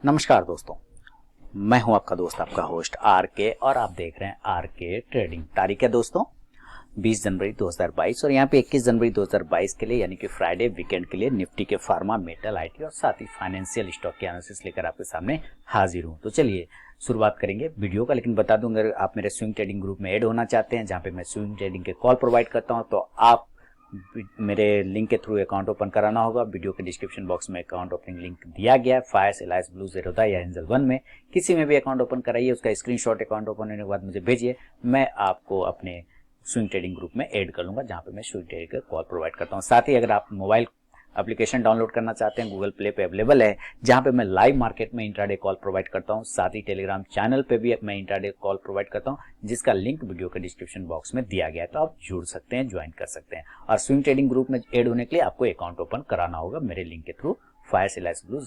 नमस्कार दोस्तों, मैं हूं आपका दोस्त आपका होस्ट आर के और आप देख रहे हैं आर के ट्रेडिंग। तारीख है दोस्तों 20 जनवरी 2022 और यहाँ पे 21 जनवरी 2022 के लिए यानी कि फ्राइडे वीकेंड के लिए निफ्टी के फार्मा, मेटल, आईटी और साथ ही फाइनेंशियल स्टॉक के एनालिसिस लेकर आपके सामने हाजिर हूँ। तो चलिए शुरुआत करेंगे वीडियो का, लेकिन बता दूं अगर आप मेरे स्विंग ट्रेडिंग ग्रुप में ऐड होना चाहते हैं जहाँ पे मैं स्विंग ट्रेडिंग के कॉल प्रोवाइड करता हूँ तो आप मेरे लिंक के थ्रू अकाउंट ओपन कराना होगा। वीडियो के डिस्क्रिप्शन बॉक्स में अकाउंट ओपनिंग लिंक दिया गया है। फायर्स, एलायंस, ब्लू, ज़ेरोधा या एंजल वन में किसी में भी अकाउंट ओपन कराइए, उसका स्क्रीनशॉट अकाउंट ओपन होने के बाद मुझे भेजिए, मैं आपको अपने स्विंग ट्रेडिंग ग्रुप में ऐड कर लूंगा जहां पे मैं स्विंग ट्रेडिंग का कॉल प्रोवाइड करता हूं। साथ ही अगर आप मोबाइल एप्लीकेशन डाउनलोड करना चाहते हैं, गूगल प्ले पे अवेलेबल है जहां पे मैं लाइव मार्केट में इंट्राडे कॉल प्रोवाइड करता हूं। साथ ही टेलीग्राम चैनल पे भी मैं इंट्राडे कॉल प्रोवाइड करता हूं जिसका लिंक वीडियो के डिस्क्रिप्शन बॉक्स में दिया गया है, तो आप जुड़ सकते हैं, ज्वाइन कर सकते हैं। और स्विंग ट्रेडिंग ग्रुप में ऐड होने के लिए आपको अकाउंट ओपन कराना होगा मेरे लिंक के through, Fyers, Alice, Blue,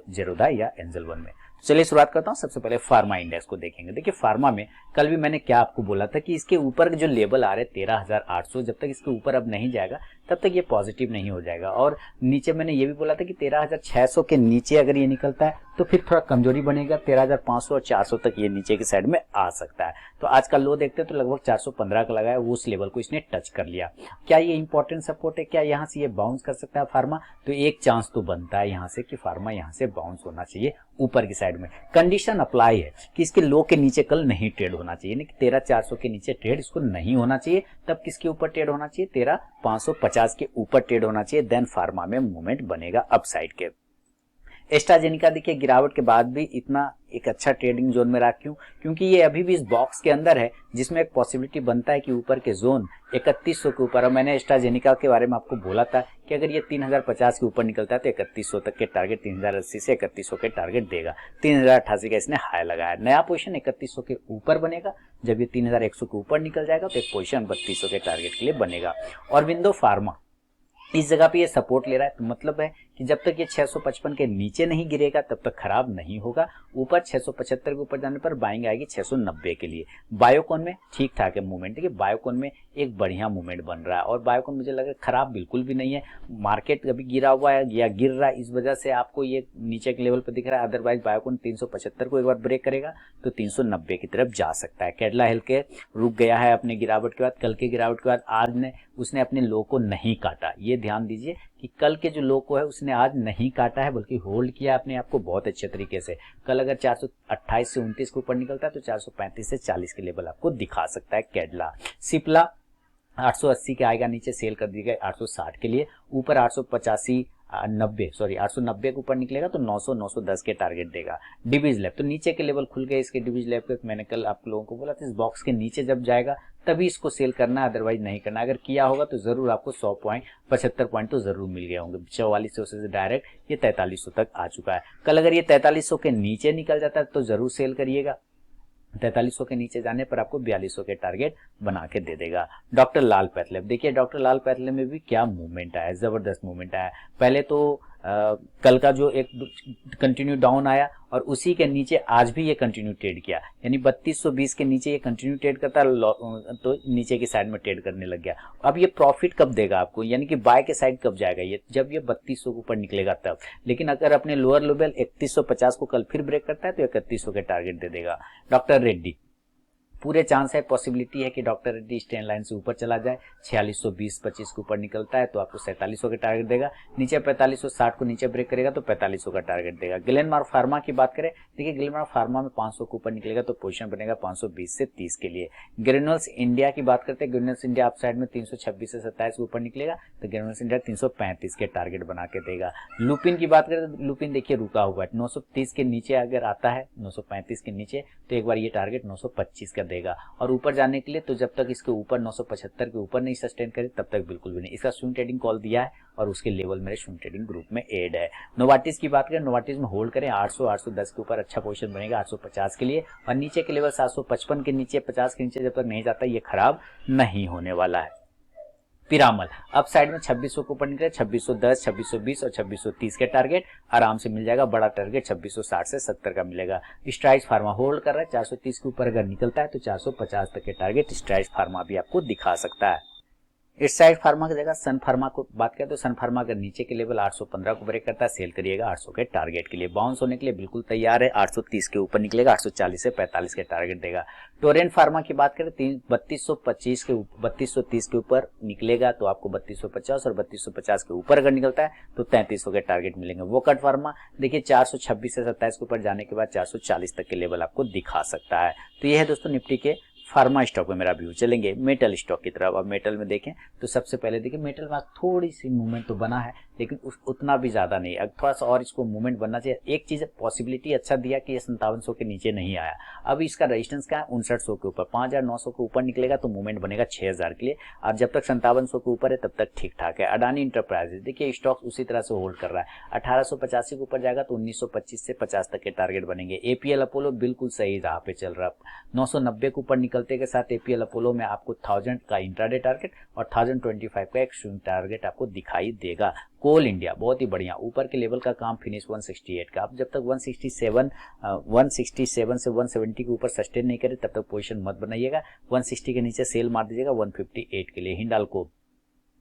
Zerodha या एंजल वन में। चलिए शुरुआत करता हूं। सबसे पहले फार्मा इंडेक्स को देखेंगे। देखिए फार्मा में कल भी मैंने क्या आपको बोला था कि इसके ऊपर जो लेवल आ रहे 13,800, जब तक इसके ऊपर अब नहीं जाएगा तब तक ये पॉजिटिव नहीं हो जाएगा। और नीचे मैंने ये भी बोला था कि 13,600 के नीचे अगर ये निकलता है तो फिर थोड़ा कमजोरी बनेगा, 13,500 और 400 तक ये नीचे की साइड में आ सकता है। तो आज का लो देखते हैं तो लगभग 415 का लगा है, उस लेवल को इसने टच कर लिया। क्या ये इंपॉर्टेंट सपोर्ट है? क्या यहाँ से ये बाउंस कर सकता है फार्मा? तो एक चांस तो बनता है यहाँ से कि फार्मा यहाँ से बाउंस होना चाहिए ऊपर की साइड में। कंडीशन अप्लाई है कि इसके लो के नीचे कल नहीं ट्रेड होना चाहिए, यानी कि 13,400 के नीचे ट्रेड इसको नहीं होना चाहिए। तब किसके ऊपर ट्रेड होना चाहिए? 13,550 के ऊपर ट्रेड होना चाहिए, देन फार्मा में मूवमेंट बनेगा अपसाइड के। एस्ट्राजेनिका देखिए गिरावट के बाद भी इतना एक अच्छा ट्रेडिंग जोन में रहा, क्योंकि ये अभी भी इस बॉक्स के अंदर है जिसमें एक पॉसिबिलिटी बनता है कि ऊपर के जोन 3100 के ऊपर। और मैंने एस्ट्राजेनिका के बारे में आपको बोला था कि अगर ये 3050 के ऊपर निकलता है तो 3100 तक के टारगेट, 3080 से 3100 के टारगेट देगा। 3088 का इसने हाई लगाया। नया पोजीशन 3100 के ऊपर बनेगा। जब ये 3100 के ऊपर निकल जाएगा तो एक पोजीशन 3200 के टारगेट के लिए बनेगा। और विंडो फार्मा इस जगह पे ये सपोर्ट ले रहा है, तो मतलब है कि जब तक ये 655 के नीचे नहीं गिरेगा तब तक खराब नहीं होगा। ऊपर 675 के ऊपर जाने पर बाइंग आएगी 690 के लिए। बायोकॉन में ठीक ठाक है मूवमेंट। देखिए बायोकॉन में एक बढ़िया मूवमेंट बन रहा है और बायोकॉन मुझे लगा खराब बिल्कुल भी नहीं है। मार्केट अभी गिरा हुआ है या गिर रहा है, इस वजह से आपको ये नीचे के लेवल पर दिख रहा है। अदरवाइज बायोकॉन 375 को एक बार ब्रेक करेगा तो 390 की तरफ जा सकता है। कैडला हेल्थकेयर रुक गया है अपने गिरावट के बाद, कल के गिरावट के बाद आज उसने अपने लो को नहीं काटा। ये ध्यान दीजिए कि कल के जो लो को है उसने आज नहीं काटा है बल्कि होल्ड किया अपने आप को बहुत अच्छे तरीके से। कल अगर 428 से 29 के ऊपर निकलता है तो 435 से 40 के लेवल आपको दिखा सकता है कैडला। सिप्ला 880 के आएगा, नीचे सेल कर दी गई 860 के लिए। ऊपर 890 के ऊपर निकलेगा तो 900-910 के टारगेट देगा। डिवीज लैब तो नीचे के लेवल खुल गए इसके। डिवीज लैब के मैंने कल आप लोगों को बोला था इस बॉक्स के नीचे जब जाएगा तभी इसको सेल करना है, अदरवाइज नहीं करना। अगर किया होगा तो जरूर आपको 100 पॉइंट 75 पॉइंट तो जरूर मिल गए होंगे। 4400 से डायरेक्ट ये 4300 तक आ चुका है। कल अगर ये 4300 के नीचे निकल जाता है तो जरूर सेल करिएगा। 4300 के नीचे जाने पर आपको 4200 के टारगेट बना के दे देगा। डॉक्टर लाल पैथलैब देखिए, डॉक्टर लाल पैथलैब में भी क्या मूवमेंट आया, जबरदस्त मूवमेंट आया। पहले तो कल का जो एक कंटिन्यू डाउन आया और उसी के नीचे आज भी ये कंटिन्यू ट्रेड किया, यानी 3220 के नीचे ये कंटिन्यू ट्रेड करता तो नीचे की साइड में ट्रेड करने लग गया। अब ये प्रॉफिट कब देगा आपको, यानी कि बाय के साइड कब जाएगा ये? जब ये 3200 के ऊपर निकलेगा तब। लेकिन अगर अपने लोअर लेवल 3150 को कल फिर ब्रेक करता है तो 3100 के टारगेट दे देगा। डॉक्टर रेड्डी पूरे चांस है, पॉसिबिलिटी है कि डॉक्टर रेड्डी स्टैंड लाइन से ऊपर चला जाए। 4620-25 के ऊपर निकलता है तो आपको 4700 के टारगेट देगा। नीचे 4560 को नीचे ब्रेक करेगा तो 4500 का टारगेट देगा। ग्लेनमार्क फार्मा की बात करें, देखिए ग्लेनमार्क फार्मा में 500 के ऊपर निकलेगा तो पोजीशन बनेगा 520 से 30 के लिए। ग्रेनुल्स इंडिया की बात करते हैं, ग्रेनुल्स इंडिया अप साइड में 326 से 27 के ऊपर निकलेगा तो ग्रेनुल्स इंडिया 335 के टारगेट बना के देगा। लुपिन की बात करें तो लुपिन देखिए रुका हुआ है 930 के नीचे, अगर आता है 935 के नीचे तो एक बार ये टारगेट 925 का देगा। और ऊपर जाने के लिए तो जब तक इसके ऊपर 975 के ऊपर नहीं सस्टेन करे तब तक बिल्कुल भी नहीं। इसका स्विंग ट्रेडिंग कॉल दिया है और उसके लेवल मेरे स्विंग ट्रेडिंग ग्रुप में ऐड है। नोवार्टिस की बात करें, नोवार्टिस में होल्ड करें 800-810 के ऊपर अच्छा पोजीशन बनेगा 850 के लिए। और नीचे के लेवल 755 के नीचे, 50 के नीचे जब तक नहीं जाता ये खराब नहीं होने वाला है। पिरामल अप साइड में 2600 के ऊपर निकले, 2610, 2620 और 2630 के टारगेट आराम से मिल जाएगा। बड़ा टारगेट 2660 से 70 का मिलेगा। स्ट्राइड्स फार्मा होल्ड कर रहा है 430 के ऊपर अगर निकलता है तो 450 तक के टारगेट स्ट्राइड्स फार्मा भी आपको दिखा सकता है। इस साइड फार्मा की जगह सन फार्मा को बात करें तो सन फार्मा अगर नीचे के लेवल 815 को ब्रेक करता है, सेल करिएगा 800 के टारगेट के लिए। बाउंस होने के लिए बिल्कुल तैयार है, 830 के ऊपर निकलेगा, 840 से 45 के टारगेट देगा। टोरेंट फार्मा की बात करें 3225 के 3230 के ऊपर निकलेगा तो आपको 3250, और 3250 के ऊपर अगर निकलता है तो 3300 के टारगेट मिलेंगे। वोकट फार्मा देखिए 426 से 27 के ऊपर जाने के बाद 440 तक के लेवल आपको दिखा सकता है। तो यह है दोस्तों निफ्टी के फार्मा स्टॉक में मेरा व्यू। चलेंगे मेटल स्टॉक की तरफ। अब मेटल में देखें तो सबसे पहले देखिए मेटल में थोड़ी सी मूवमेंट तो बना है, लेकिन उतना भी ज्यादा नहीं। अब थोड़ा सा और इसको मूवमेंट बनना चाहिए। एक चीज पॉसिबिलिटी अच्छा दिया कि ये 5700 के नीचे नहीं आया। अब इसका रेजिस्टेंस क्या है 5900 के ऊपर, 5900 के ऊपर निकलेगा तो मूवमेंट बनेगा 6000 के लिए, और जब तक 5700 के ऊपर है तब तक ठीक ठाक है। अडानी इंटरप्राइजेज देखिए स्टॉक उसी तरह से होल्ड कर रहा है, 1885 के ऊपर जाएगा तो 1925 से 50 तक के टारगेट बनेंगे। एपीएल अपोलो बिल्कुल सही राह पे चल रहा है, 990 के ऊपर निकलते के साथ एपीएल अपोलो में आपको 1000 का इंट्राडे टारगेट और 1025 का एक स्विंग टारगेट आपको दिखाई देगा। कोल इंडिया बहुत ही बढ़िया, ऊपर के लेवल का काम फिनिश 168 का। अब जब तक 167 से 170 के ऊपर सस्टेन नहीं करे तब तक पोजीशन मत बनाइएगा। 160 के नीचे सेल मार दीजिएगा 158 के लिए। हिंडाल्को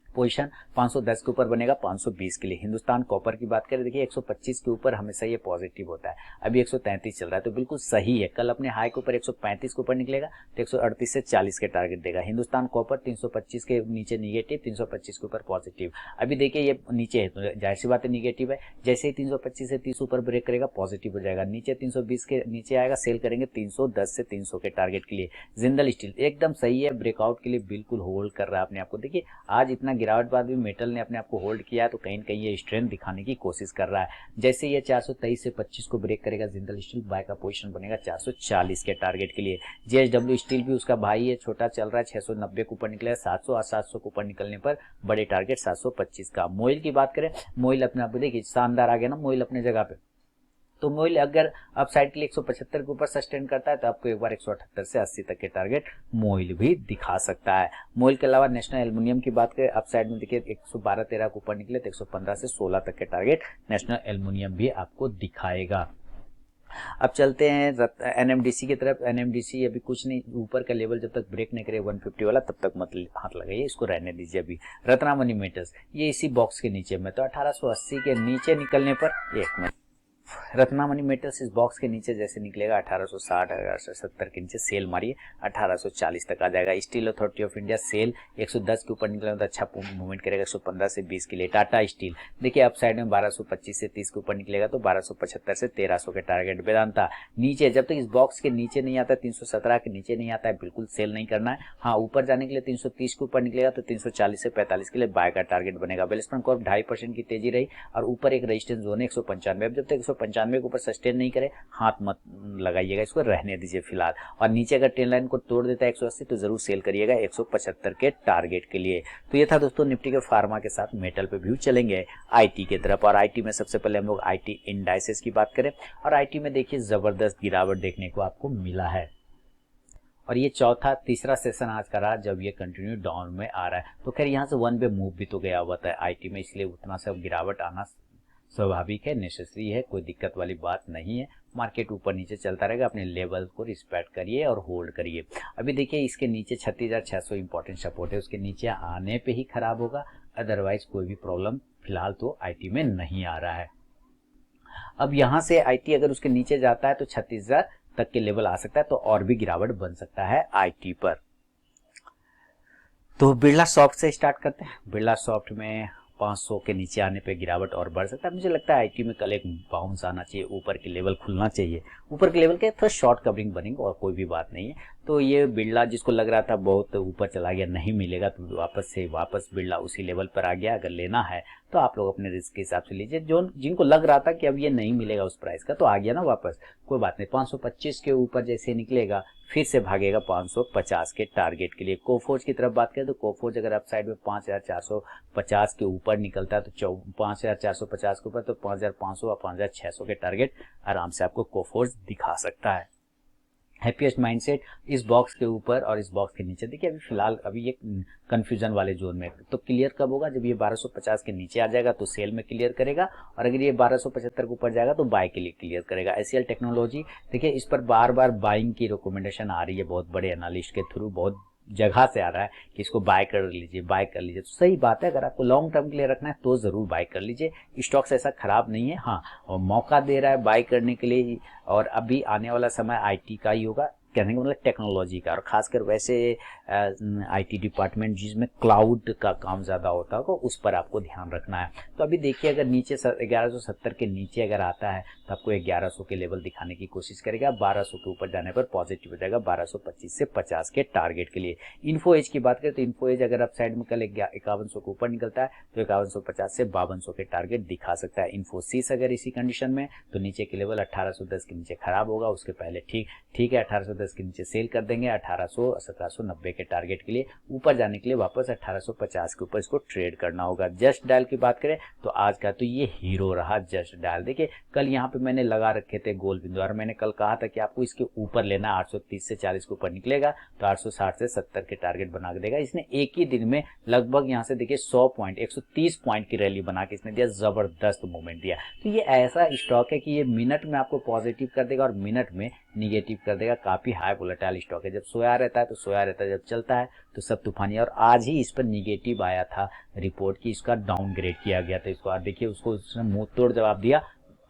पोजीशन 510 के ऊपर बनेगा 520 के लिए। हिंदुस्तान कॉपर की बात करें देखिए 125 के ऊपर हमेशा ये पॉजिटिव होता है, अभी 133 चल रहा है तो बिल्कुल सही है। कल अपने हाई के ऊपर 135 के ऊपर निकलेगा तो 138 से 40 के टारगेट देगा। हिंदुस्तान कॉपर 325 के नीचे निगेटिव, 325 के ऊपर पॉजिटिव। अभी देखिए ये नीचे है तो जाहिर सी बात है निगेटिव है, जैसे ही 325 से 30 ऊपर ब्रेक करेगा पॉजिटिव हो जाएगा। नीचे 320 के नीचे आएगा, सेल करेंगे 310 से 300 के टारगेट के लिए। जिंदल स्टील एकदम सही है, ब्रेकआउट के लिए बिल्कुल होल्ड कर रहा है अपने आपको। देखिए आज इतना गिरावट बाद भी मेटल ने अपने आप को होल्ड किया तो कहीं न कहीं ये स्ट्रेंथ दिखाने की कोशिश कर रहा है। जैसे ये 423 से 25 को ब्रेक करेगा जिंदल स्टील, बाय का पोजीशन बनेगा 440 के टारगेट के लिए। जेएसडब्ल्यू स्टील भी उसका भाई है, छोटा चल रहा है, 690 के ऊपर निकलेगा, 700 और 700 के ऊपर निकलने पर बड़े टारगेट 725 का। मोइल की बात करें, मोइल अपने आप देखिए शानदार आ गया ना मोइल अपने जगह पे। तो मोइल अगर अपसाइड के लिए 175 के ऊपर सस्टेन करता है तो आपको एक बार 178 से 80 तक के टारगेट मोइल भी दिखा सकता है। मोइल के अलावा नेशनल एल्युमिनियम की बात करें अपसाइड में देखिए 112-13 के ऊपर निकले तो 115 से 16 तक के टारगेट नेशनल एल्युमिनियम भी आपको दिखाएगा। अब चलते हैं एनएमडीसी की तरफ। एनएमडीसी अभी कुछ नहीं, ऊपर का लेवल जब तक ब्रेक नहीं करे 150 वाला तब तक मत हाथ लगाइए, इसको रहने दीजिए। अभी रत्नामणि मेटल्स ये इसी बॉक्स के नीचे में, तो 1880 के नीचे निकलने पर एक मिनट, रत्नामणि मेटल्स इस बॉक्स के नीचे जैसे निकलेगा 1860 1870 के नीचे सेल मारिए 1840 तक आ जाएगा। Steel Authority of India SAIL 110 के ऊपर निकलेगा तो अच्छा मूवमेंट करेगा 115 से 20 के लिए। टाटा स्टील देखिए अप साइड में 1225 से 30 के ऊपर निकलेगा तो 1275 से 1300 के टारगेट। वेदांता नीचे जब तक इस बॉक्स के नीचे नहीं आता, 317 के नीचे नहीं आता है, बिल्कुल सेल नहीं करना है। हाँ ऊपर जाने के लिए 330 के ऊपर निकलेगा तो 340 से 45 के लिए बाय का टारगेट बनेगा। वेलस्पन कॉर्प 2.5% की तेजी रही और ऊपर एक रेजिस्टेंस जोन है 195। अब जब तक 195 के ऊपर सस्टेन नहीं करे हाथ मत लगाइएगा, इसको रहने दीजिए फिलहाल। और नीचे अगर ट्रेंड लाइन को तोड़ देता है 180 तो जरूर सेल करिएगा 175 के टारगेट के लिए। तो ये था दोस्तों निफ्टी के फार्मा के साथ मेटल पे व्यू। चलेंगे आईटी की तरफ, और आईटी में सबसे पहले हम लोग आईटी इंडाइसेस की बात करें, और आईटी में देखिए जबरदस्त गिरावट देखने को आपको मिला है, और ये तीसरा सेशन आज का रहा जब ये कंटिन्यू डाउन में आ रहा है। तो खैर यहाँ से वन वे मूव भी तो गया हुआ था आईटी में, इसलिए उतना सा गिरावट आना स्वाभाविक है, नेसेसरी है, कोई दिक्कत वाली बात नहीं है। मार्केट ऊपर नीचे चलता रहेगा, अपने लेवल को रिस्पेक्ट करिए और होल्ड करिए। अभी देखिए इसके नीचे 36,600 इंपॉर्टेंट सपोर्ट है, उसके नीचे आने पे ही खराब होगा, अदरवाइज कोई भी प्रॉब्लम फिलहाल तो आईटी में नहीं आ रहा है। अब यहाँ से आईटी अगर उसके नीचे जाता है तो 36,000 तक के लेवल आ सकता है, तो और भी गिरावट बन सकता है आईटी पर। तो बिरला सॉफ्ट से स्टार्ट करते हैं। बिरला सॉफ्ट में 500 के नीचे आने पे गिरावट और बढ़ सकता है। मुझे लगता है आईटी में कल एक बाउंस आना चाहिए, ऊपर के लेवल खुलना चाहिए, ऊपर के लेवल के थोड़ा शॉर्ट कवरिंग बनेंगे और कोई भी बात नहीं है। तो ये बिरला जिसको लग रहा था बहुत ऊपर चला गया नहीं मिलेगा, तो वापस बिरला उसी लेवल पर आ गया। अगर लेना है तो आप लोग अपने रिस्क के हिसाब से लीजिए। जो जिनको लग रहा था कि अब ये नहीं मिलेगा उस प्राइस का, तो आ गया ना वापस, कोई बात नहीं। 525 के ऊपर जैसे निकलेगा फिर से भागेगा 550 के टारगेट के लिए। कोफोर्ज की तरफ बात करें तो कोफोर्ज अगर अप साइड में 5450 के ऊपर निकलता है तो 5450 के ऊपर तो 5500 और 5600 के टारगेट आराम से आपको कोफोर्ज दिखा सकता है। हैप्पीएस्ट माइंडसेट इस बॉक्स के ऊपर और इस बॉक्स के नीचे। देखिए अभी फिलहाल अभी ये कंफ्यूजन वाले जोन में, तो क्लियर कब होगा जब ये 1250 के नीचे आ जाएगा तो सेल में क्लियर करेगा, और अगर ये 1275 के ऊपर जाएगा तो बाय के लिए क्लियर करेगा। एसीएल टेक्नोलॉजी देखिए इस पर बार बार बाइंग की रिकमेंडेशन आ रही है बहुत बड़े एनालिस्ट के थ्रू, बहुत जगह से आ रहा है कि इसको बाय कर लीजिए, बाय कर लीजिए, तो सही बात है। अगर आपको लॉन्ग टर्म के लिए रखना है तो ज़रूर बाय कर लीजिए। स्टॉक्स ऐसा खराब नहीं है, हाँ, और मौका दे रहा है बाय करने के लिए। और अभी आने वाला समय आईटी का ही होगा, कहने का मतलब टेक्नोलॉजी का, और खासकर वैसे आईटी डिपार्टमेंट जिसमें क्लाउड का काम ज़्यादा होता होगा, उस पर आपको ध्यान रखना है। तो अभी देखिए, अगर नीचे 1170 के नीचे अगर आता है तो आपको 1100 के लेवल दिखाने की कोशिश करेगा। 1200 के ऊपर जाने पर पॉजिटिव हो जाएगा 1225 से 50 के टारगेट के लिए। इन्फो एज की बात करें तो इन्फो एज अगर अपसाइड में कल 5100 के ऊपर निकलता है तो 5150 से 5200 के टारगेट दिखा सकता है। इन्फोसिस अगर इसी कंडीशन में तो नीचे के लेवल 1810 के नीचे खराब होगा, उसके पहले ठीक है 1810 के नीचे सेल कर देंगे। 1800 1790 के टारगेट के लिए ऊपर जाने के लिए वापस 1850 के ऊपर इसको ट्रेड करना होगा। जस्ट डायल की बात करें तो आज का तो ये हीरो रहा जस्ट डायल। देखिए कल यहाँ पे मैंने लगा रखे थे गोल बिंदु, और मैंने कल कहा था कि आपको इसके ऊपर लेना, 830 से 40 के ऊपर निकलेगा तो 860 से 70 के टारगेट बना के देगा। इसने एक ही दिन में लगभग यहाँ से देखिए 100 पॉइंट 130 पॉइंट की रैली बना के इसने दिया, जबरदस्त मूवमेंट दिया। तो ये ऐसा स्टॉक है कि ये मिनट में आपको पॉजिटिव कर देगा और मिनट में निगेटिव कर देगा। काफी हाई वोलेटाइल स्टॉक है, जब सोया रहता है तो सोया रहता है, जब चलता है तो सब तूफानी। और आज ही इस पर निगेटिव आया था रिपोर्ट की, इसका डाउनग्रेड किया गया था इसको, और देखिए उसको उसने मुंह तोड़ जवाब दिया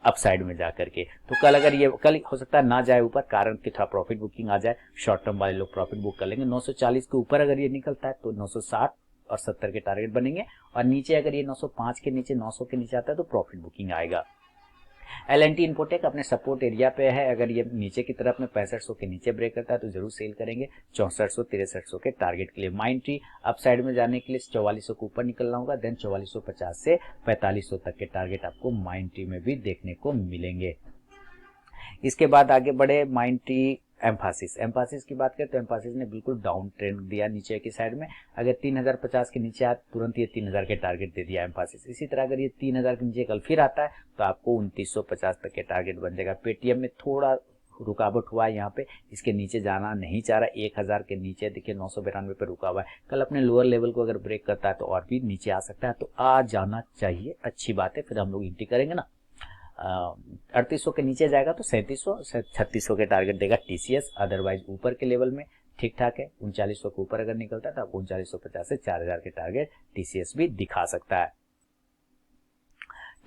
अपसाइड में जा करके। तो कल अगर ये कल हो सकता है ना जाए ऊपर, कारण कि थोड़ा प्रॉफिट बुकिंग आ जाए, शॉर्ट टर्म वाले लोग प्रॉफिट बुक कर लेंगे। 940 के ऊपर अगर ये निकलता है तो 960 और 70 के टारगेट बनेंगे, और नीचे अगर ये 905 के नीचे 900 के नीचे आता है तो प्रॉफिट बुकिंग आएगा। एल&टी इन्फोटेक अपने सपोर्ट एरिया पे है, अगर ये नीचे की तरफ में 6500 के नीचे ब्रेक करता है तो जरूर सेल करेंगे 6400 6300 के टारगेट के लिए। माइंट्री अप साइड में जाने के लिए 4400 के ऊपर निकलना होगा, देन 4450 से 4500 तक के टारगेट आपको माइंट्री में भी देखने को मिलेंगे। इसके बाद आगे बढ़े माइंट्री एम्फासिस की बात करें तो एम्फासिस ने बिल्कुल डाउन ट्रेंड दिया नीचे की साइड में। अगर 3050 के नीचे आया तुरंत ये 3000 के टारगेट दे दिया एम्फासिस। इसी तरह अगर ये 3000 के नीचे कल फिर आता है तो आपको 2950 तक के टारगेट बन जाएगा। पेटीएम में थोड़ा रुकावट हुआ है, यहाँ पे इसके नीचे जाना नहीं चाह रहा, 1000 के नीचे देखिए 992 पे रुका हुआ है। कल अपने लोअर लेवल को अगर ब्रेक करता है तो और भी नीचे आ सकता है, तो आ जाना चाहिए, अच्छी बात है, फिर हम लोग एंट्री करेंगे ना। 3800 के नीचे जाएगा तो 3700 3600 के टारगेट देगा टीसीएस। अदरवाइज ऊपर के लेवल में ठीक ठाक है। 3900 के ऊपर अगर निकलता है तो आपको 3950 से 4000 के टारगेट टीसीएस भी दिखा सकता है।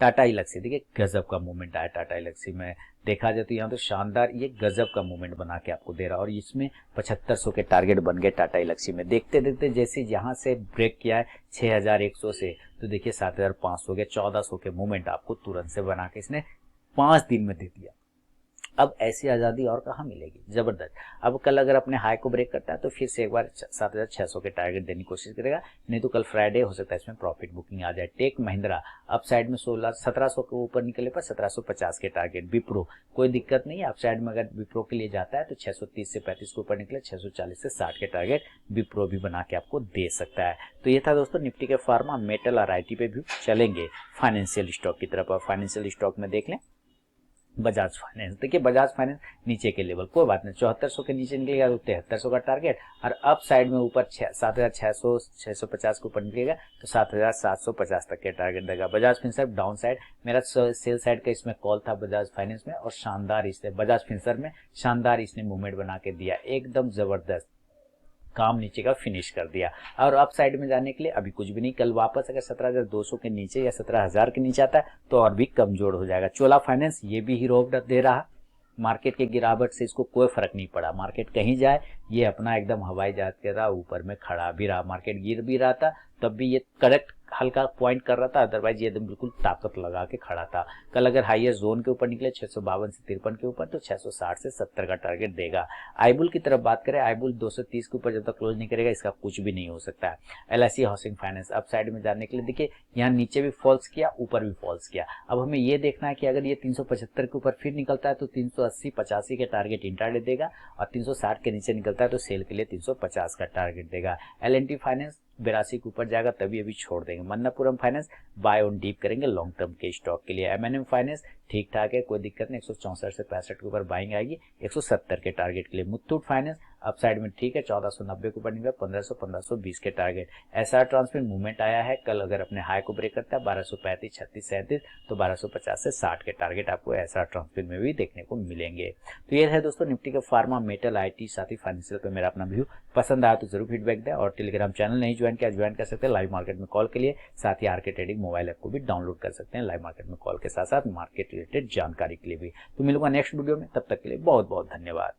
टाटा इलेक्सी देखिए गजब का मूवमेंट आया टाटा इलेक्सी में, देखा जाए तो यहाँ तो शानदार ये गजब का मूवमेंट बना के आपको दे रहा है, और इसमें 7500 के टारगेट बन गए टाटा इलेक्सी में। देखते देखते जैसे यहाँ से ब्रेक किया है 6100 से, तो देखिए 7500 के 1400 के मूवमेंट आपको तुरंत से बना के इसने 5 दिन में दे दिया। अब ऐसी आज़ादी और कहाँ मिलेगी, जबरदस्त। अब कल अगर अपने हाई को ब्रेक करता है तो फिर से एक बार 7600 के टारगेट देने की कोशिश करेगा, नहीं तो कल फ्राइडे हो सकता है इसमें प्रॉफिट बुकिंग आ जाए। टेक महिंद्रा अप साइड में 1700 के ऊपर निकले पर 1750 के टारगेट। विप्रो कोई दिक्कत नहीं है, अप साइड में अगर विप्रो के लिए जाता है तो 630 से 35 के ऊपर निकले 640 से 60 के टारगेट विप्रो भी बना के आपको दे सकता है। तो ये था दोस्तों निफ्टी के फार्मा, मेटल और आईटी पे भी चलेंगे फाइनेंशियल स्टॉक की तरफ। और फाइनेंशियल स्टॉक में देख लें बजाज फाइनेंस, देखिए बजाज फाइनेंस नीचे के लेवल कोई बात नहीं, 7400 के नीचे निकलेगा तो 7300 का टारगेट, और अप साइड में ऊपर 7600 650 के ऊपर निकलेगा तो 7750 तक के टारगेट देगा। बजाज फिनसर्व डाउन साइड, मेरा सेल साइड का इसमें कॉल था बजाज फाइनेंस में, और शानदार इसने बजाज फिनसर्व में शानदार इसने मूवमेंट बना के दिया, एकदम जबरदस्त काम नीचे का फिनिश कर दिया। और अप साइड में जाने के लिए अभी कुछ भी नहीं, कल वापस अगर 17200 के नीचे या 17000 के नीचे आता है तो और भी कमजोर हो जाएगा। चोला फाइनेंस ये भी हीरो दे रहा, मार्केट के गिरावट से इसको कोई फर्क नहीं पड़ा, मार्केट कहीं जाए ये अपना एकदम हवाई जहाज के रहा, ऊपर में खड़ा भी रहा, मार्केट गिर भी रहा था तब भी ये करेक्ट हल्का पॉइंट कर रहा था, अदरवाइज ये एकदम बिल्कुल ताकत लगा के खड़ा था। कल अगर हाईयर जोन के ऊपर निकले 652 से 53 के ऊपर तो 660 से 70 का टारगेट देगा। आईबुल की तरफ बात करें, आईबुल 230 के ऊपर जब तक क्लोज नहीं करेगा इसका कुछ भी नहीं हो सकता है। LIC housing finance up side में जाने के लिए देखिए यहाँ नीचे भी फॉल्स किया, ऊपर भी फॉल्स किया। अब हमें ये देखना है कि अगर ये 375 के ऊपर फिर निकलता है तो 380 85 के टारगेट इंट्राडे देगा, और 360 के नीचे निकलता है तो सेल के लिए 350 का टारगेट देगा। एल&टी फाइनेंस 82 के ऊपर जाएगा तभी अभी छोड़ देंगे। Manappuram Finance buy on dip करेंगे लॉन्ग टर्म के स्टॉक के लिए। एमएनएम फाइनेंस ठीक ठाक है, कोई दिक्कत नहीं, 164 से 65 के ऊपर बाइंग आएगी 170 के टारगेट के लिए। मुथूट फाइनेंस अपसाइड में ठीक है, 1490 को बनेगा, 1500 1520 के टारगेट। एसआर ट्रांसमिट मूवमेंट आया है, कल अगर अपने हाई को ब्रेक करता है 1235 36 37 तो 1250 से 60 के टारगेट आपको एसआर ट्रांसमिट में भी देखने को मिलेंगे। तो ये है दोस्तों निफ्टी का फार्मा, मेटल, आईटी साथ ही फाइनेंशियल पे मेरा अपना व्यू। पसंद आया तो जरूर फीडबैक दें, और टेलीग्राम चैनल नहीं ज्वाइन किया ज्वाइन कर सकते हैं लाइव मार्केट में कॉल के लिए। साथ ही आरके ट्रेडिंग मोबाइल ऐप को भी डाउनलोड कर सकते हैं लाइव मार्केट में कॉल के साथ साथ मार्केट रिलेटेड जानकारी के लिए भी। तो मिलूंगा नेक्स्ट वीडियो में, तब तक के लिए बहुत बहुत धन्यवाद।